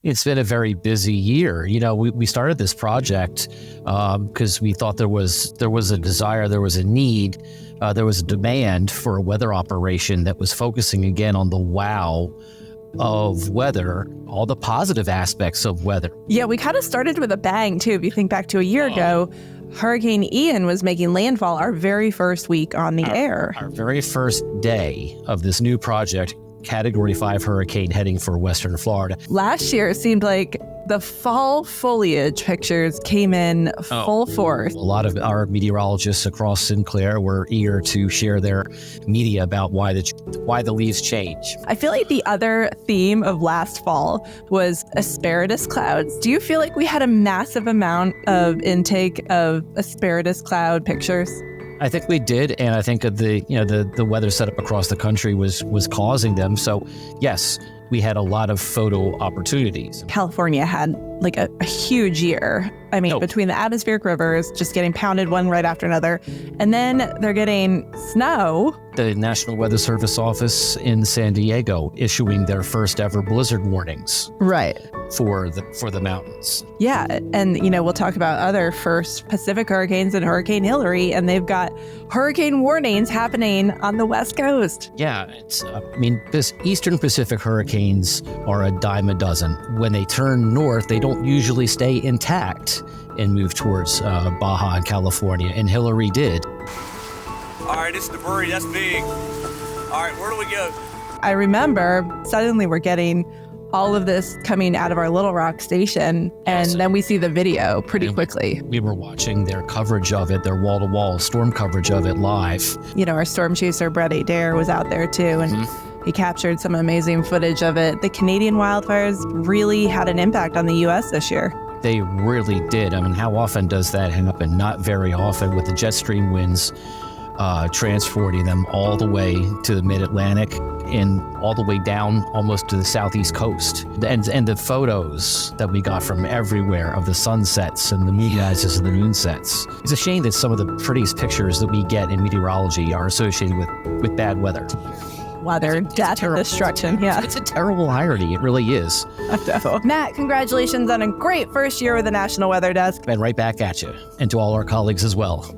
It's been a very busy year. We started this project because we thought there was a desire, there was a need, there was a demand for a weather operation that was focusing again on the wow of weather, all the positive aspects of weather. Yeah, we kind of started with a bang, too. If you think back to a year ago, Hurricane Ian was making landfall our very first week on the air. Our very first day of this new project, Category 5 hurricane heading for Western Florida. Last year, it seemed like the fall foliage pictures came in full force. A lot of our meteorologists across Sinclair were eager to share their media about why the leaves change. I feel like the other theme of last fall was asparagus clouds. Do you feel like we had a massive amount of intake of asparagus cloud pictures? I think we did, and I think the weather setup across the country was causing them. So, yes, we had a lot of photo opportunities. California had like a huge year. I mean, between the atmospheric rivers just getting pounded one right after another, and then they're getting snow. The National Weather Service office in San Diego issuing their first ever blizzard warnings. Right. For the mountains. Yeah, and we'll talk about other first Pacific hurricanes and Hurricane Hillary, and they've got hurricane warnings happening on the West Coast. Yeah, this Eastern Pacific hurricanes are a dime a dozen. When they turn north, they don't usually stay intact and move towards Baja and California, and Hillary did. All right, it's debris, that's big. All right, where do we go? I remember suddenly we're getting all of this coming out of our Little Rock station, and then we see the video pretty quickly. We were watching their coverage of it, their wall-to-wall storm coverage of it live. Our storm chaser, Brett Adair, was out there too, and he captured some amazing footage of it. The Canadian wildfires really had an impact on the U.S. this year. They really did. I mean, how often does that happen? Not very often, with the jet stream winds transporting them all the way to the mid-Atlantic and all the way down almost to the southeast coast. And the photos that we got from everywhere of the sunsets and the moon rises and the moon sets. It's a shame that some of the prettiest pictures that we get in meteorology are associated with bad weather. Weather, death, destruction. Yeah. It's a terrible irony. It really is. Matt, congratulations on a great first year with the National Weather Desk. And right back at you. And to all our colleagues as well.